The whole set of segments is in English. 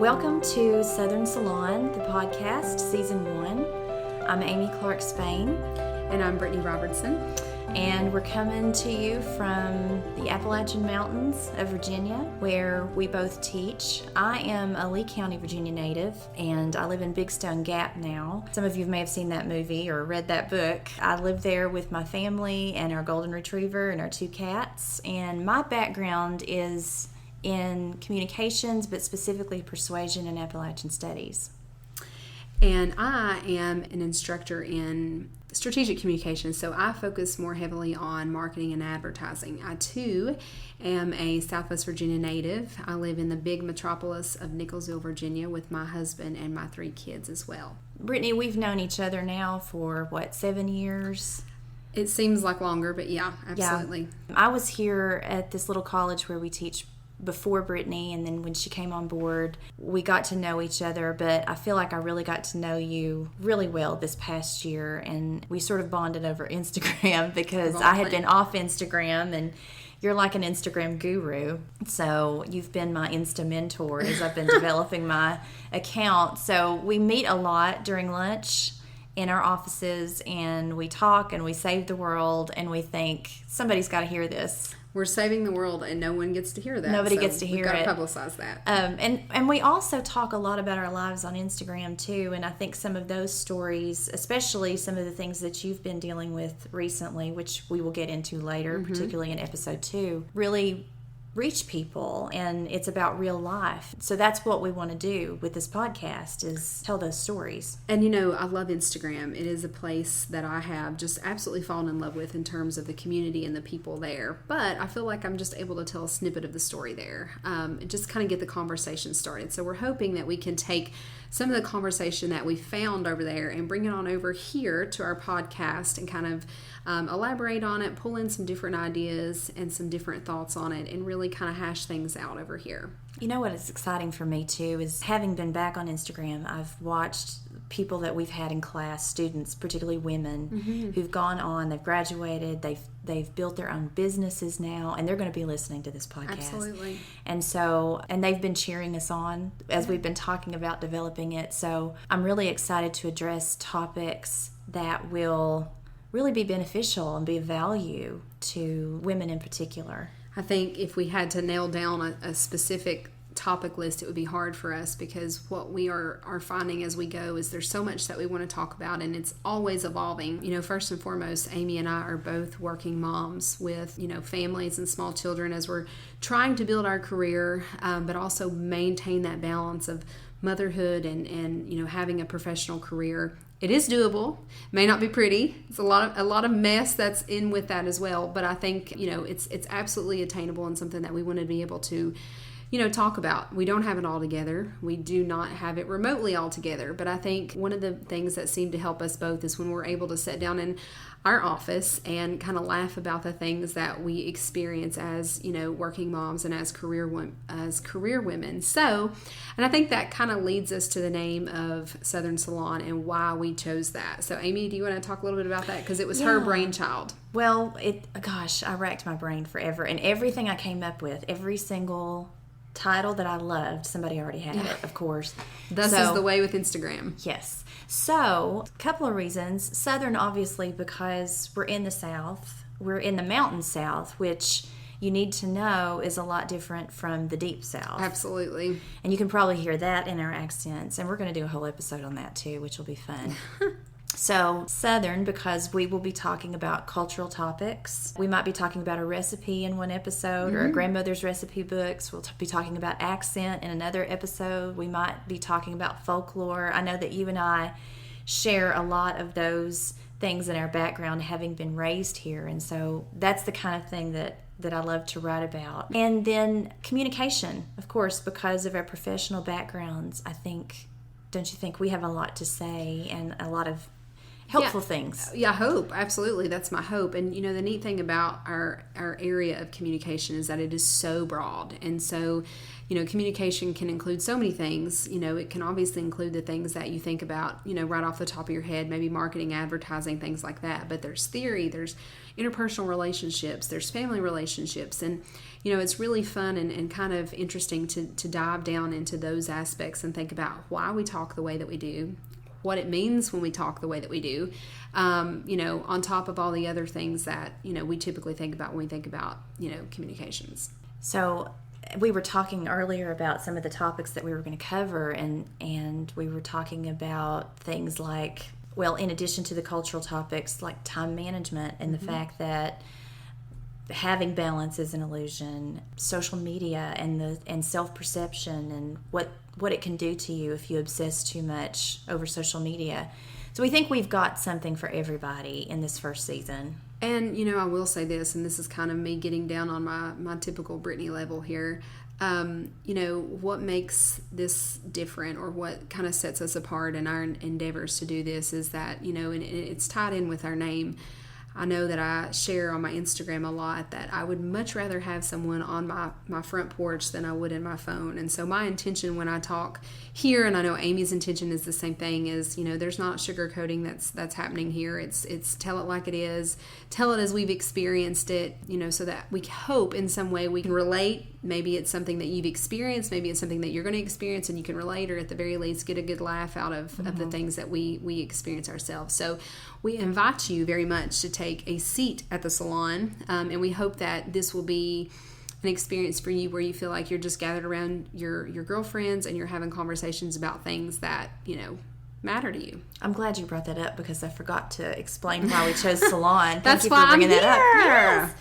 Welcome to Southern Salon, the podcast, Season 1. I'm Amy Clark Spain. And I'm Brittany Robertson. And we're coming to you from the Appalachian Mountains of Virginia, where we both teach. I am a Lee County, Virginia native, and I live in Big Stone Gap now. Some of you may have seen that movie or read that book. I live there with my family and our golden retriever and our 2 cats. And my background is in communications, but specifically persuasion and Appalachian studies. And I am an instructor in strategic communications, so I focus more heavily on marketing and advertising. I too am a Southwest Virginia native. I live in the big metropolis of Nicholsville, Virginia with my husband and my 3 kids as well. Brittany, we've known each other now for 7 years? It seems like longer, but yeah, absolutely. Yeah. I was here at this little college where we teach before Brittany, and then when she came on board, we got to know each other, but I feel like I really got to know you really well this past year, and we sort of bonded over Instagram because I had been off Instagram, and you're like an Instagram guru, so you've been my Insta mentor as I've been developing my account. So we meet a lot during lunch in our offices, and we talk and we save the world, and we think somebody's got to hear this. We're saving the world, and no one gets to hear that. Nobody gets to hear it. We've got to publicize that. And we also talk a lot about our lives on Instagram, too. And I think some of those stories, especially some of the things that you've been dealing with recently, which we will get into later, particularly in episode 2, really reach people, and it's about real life. So that's what we want to do with this podcast, is tell those stories. And I love Instagram. It is a place that I have just absolutely fallen in love with in terms of the community and the people there. But I feel like I'm just able to tell a snippet of the story there, and just kind of get the conversation started. So we're hoping that we can take some of the conversation that we found over there and bring it on over here to our podcast and kind of elaborate on it, pull in some different ideas and some different thoughts on it, and really kind of hash things out over here. You know what is exciting for me too is, having been back on Instagram, I've watched people that we've had in class, students, particularly women, who've gone on, they've graduated, they've built their own businesses now, and they're going to be listening to this podcast. Absolutely. And they've been cheering us on as we've been talking about developing it. So I'm really excited to address topics that will really be beneficial and be of value to women in particular. I think if we had to nail down a specific topic list, it would be hard for us, because what we are finding as we go is there's so much that we want to talk about, and it's always evolving. First and foremost, Amy and I are both working moms with families and small children as we're trying to build our career, but also maintain that balance of motherhood and having a professional career. It is doable. May not be pretty. It's a lot of mess that's in with that as well. But I think it's absolutely attainable, and something that we want to be able to talk about. We don't have it all together. We do not have it remotely all together. But I think one of the things that seem to help us both is when we're able to sit down in our office and kind of laugh about the things that we experience as working moms and as career women. So, and I think that kind of leads us to the name of Southern Salon and why we chose that. So Amy, do you want to talk a little bit about that? Because it was her brainchild. Well, I racked my brain forever, and everything I came up with, every single title that I loved, somebody already had it, of course. Thus is the way with Instagram. Yes. So, a couple of reasons. Southern, obviously, because we're in the South. We're in the Mountain South, which you need to know is a lot different from the Deep South. Absolutely. And you can probably hear that in our accents. And we're going to do a whole episode on that, too, which will be fun. So, Southern, because we will be talking about cultural topics. We might be talking about a recipe in one episode, or a grandmother's recipe books. We'll be talking about accent in another episode. We might be talking about folklore. I know that you and I share a lot of those things in our background, having been raised here. And so that's the kind of thing that I love to write about. And then communication, of course, because of our professional backgrounds. Don't you think we have a lot to say and a lot of helpful things. Yeah, I hope. Absolutely. That's my hope. And, the neat thing about our area of communication is that it is so broad. And so, communication can include so many things. It can obviously include the things that you think about, right off the top of your head, maybe marketing, advertising, things like that. But there's theory, there's interpersonal relationships, there's family relationships. And, it's really fun and kind of interesting to dive down into those aspects and think about why we talk the way that we do, what it means when we talk the way that we do, on top of all the other things that, we typically think about when we think about, communications. So we were talking earlier about some of the topics that we were going to cover, and we were talking about things like, well, in addition to the cultural topics, like time management and the fact that having balance is an illusion, social media and self-perception and what it can do to you if you obsess too much over social media. So we think we've got something for everybody in this first season. And, I will say this, and this is kind of me getting down on my typical Brittany level here. What makes this different, or what kind of sets us apart in our endeavors to do this, is that, and it's tied in with our name. I know that I share on my Instagram a lot that I would much rather have someone on my front porch than I would in my phone. And so my intention when I talk here, and I know Amy's intention is the same thing, is, there's not sugarcoating that's happening here. It's tell it like it is, tell it as we've experienced it, so that we hope in some way we can relate. Maybe it's something that you've experienced, maybe it's something that you're going to experience and you can relate, or at the very least get a good laugh out of the things that we experience ourselves. So we invite you very much to take a seat at the salon, and we hope that this will be an experience for you where you feel like you're just gathered around your girlfriends and you're having conversations about things that, matter to you. I'm glad you brought that up because I forgot to explain why we chose Salon. That's why I'm here. That up.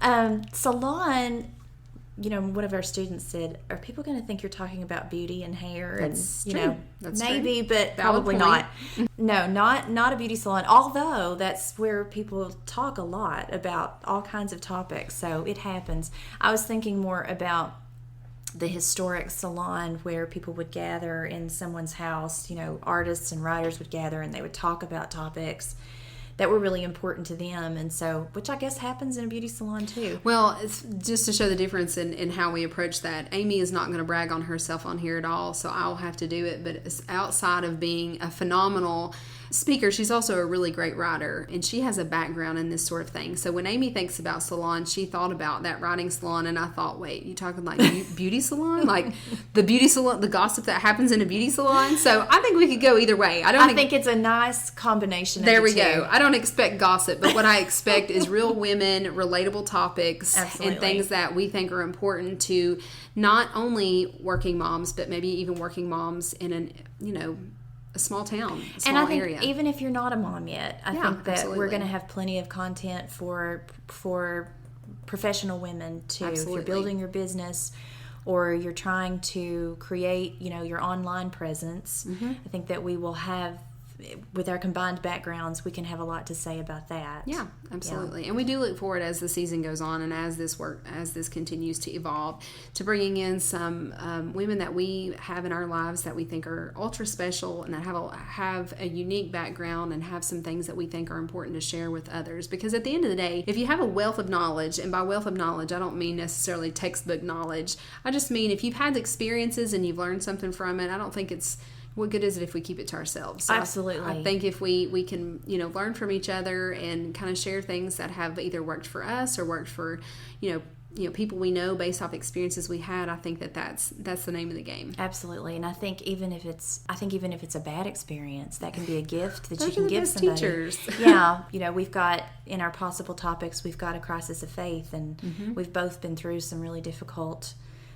Yes. Salon, one of our students said, are people going to think you're talking about beauty and hair? That's and, true. That's maybe, true. But probably not. No, not a beauty salon, although that's where people talk a lot about all kinds of topics. So it happens. I was thinking more about the historic salon where people would gather in someone's house, artists and writers would gather and they would talk about topics that were really important to them, and so, which I guess happens in a beauty salon too. Well, it's just to show the difference in how we approach that. Amy is not going to brag on herself on here at all, so I'll have to do it, but it's outside of being a phenomenal speaker, she's also a really great writer, and she has a background in this sort of thing. So when Amy thinks about salon, she thought about that writing salon, and I thought, wait, you talking like beauty salon? Like the beauty salon, the gossip that happens in a beauty salon? So I think we could go either way. I think it's a nice combination there of the we two. go. I don't expect gossip, but what I expect is real women, relatable topics, Absolutely. and things that we think are important to not only working moms, but maybe even working moms in a small town, a small area. Even if you're not a mom yet, I think that absolutely. we're going to have plenty of content for professional women too. Absolutely. If you're building your business or you're trying to create, your online presence, I think that we will have, with our combined backgrounds, we can have a lot to say about that. Yeah, absolutely. Yeah. And we do look forward as the season goes on and as this continues to evolve, to bringing in some women that we have in our lives that we think are ultra special and that have a unique background and have some things that we think are important to share with others. Because at the end of the day, if you have a wealth of knowledge, and by wealth of knowledge, I don't mean necessarily textbook knowledge. I just mean if you've had experiences and you've learned something from it, I don't think it's, what good is it if we keep it to ourselves? So Absolutely. I think if we can, learn from each other and kind of share things that have either worked for us or worked for, people we know based off experiences we had, I think that's the name of the game. Absolutely. And I think even if it's a bad experience, that can be a gift that Those you can are the give best somebody. Teachers. Yeah. We've got, in our possible topics, we've got a crisis of faith, and we've both been through some really difficult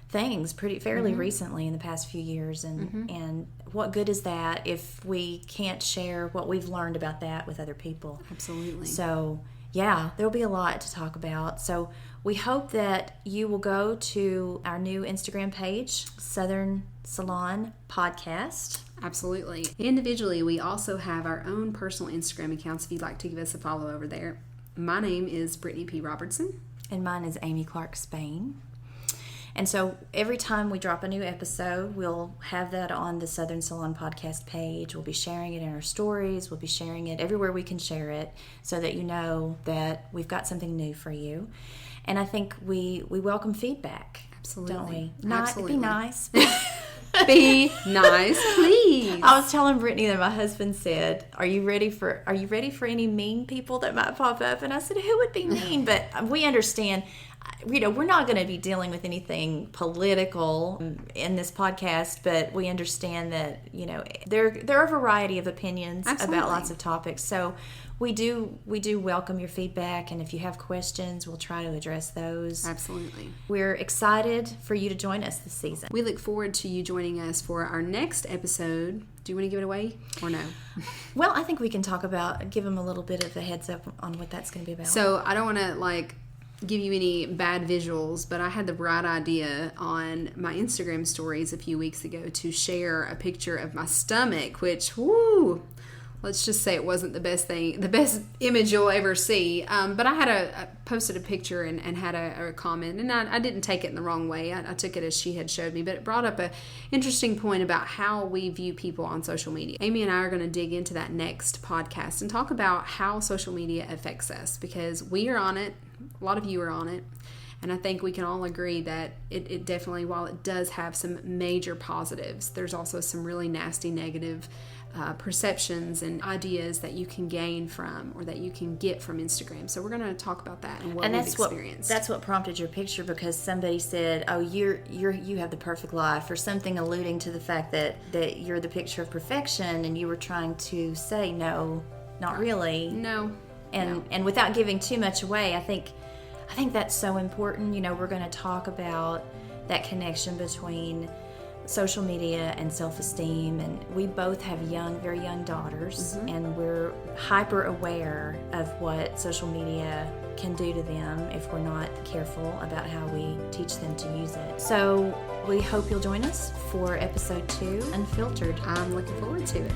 things fairly recently in the past few years, and what good is that if we can't share what we've learned about that with other people? Absolutely. So yeah, there'll be a lot to talk about. So we hope that you will go to our new Instagram page, Southern Salon Podcast. Absolutely. Individually, we also have our own personal Instagram accounts if you'd like to give us a follow over there. My name is Brittany P. Robertson. And mine is Amy Clark Spain. And so every time we drop a new episode, we'll have that on the Southern Salon podcast page. We'll be sharing it in our stories. We'll be sharing it everywhere we can share it so that you know that we've got something new for you. And I think we welcome feedback. Absolutely. Don't we? Absolutely. Be nice. Be nice, please. I was telling Brittany that my husband said, Are you ready for any mean people that might pop up? And I said, who would be mean? But we understand, we're not going to be dealing with anything political in this podcast, but we understand that, there are a variety of opinions Absolutely. about lots of topics. So we do welcome your feedback, and if you have questions, we'll try to address those. Absolutely. We're excited for you to join us this season. We look forward to you joining us for our next episode. Do you want to give it away or no? Well, I think we can give them a little bit of a heads up on what that's going to be about. So I don't want to give you any bad visuals, but I had the bright idea on my Instagram stories a few weeks ago to share a picture of my stomach, which, let's just say it wasn't the best image you'll ever see. But I had posted a picture and had a comment, and I didn't take it in the wrong way. I took it as she had showed me, but it brought up an interesting point about how we view people on social media. Amy and I are going to dig into that next podcast and talk about how social media affects us, because we are on it. A lot of you are on it. And I think we can all agree that it definitely, while it does have some major positives, there's also some really nasty negative perceptions and ideas that you can gain from, or that you can get from Instagram. So we're going to talk about that and what we've experienced. That's what prompted your picture, because somebody said, "Oh, you have the perfect life," or something alluding to the fact that you're the picture of perfection, and you were trying to say, no, not really. No. And without giving too much away, I think that's so important. We're going to talk about that connection between social media and self-esteem, and we both have very young daughters, and we're hyper aware of what social media can do to them if we're not careful about how we teach them to use it. So we hope you'll join us for episode 2, Unfiltered. I'm looking forward to it.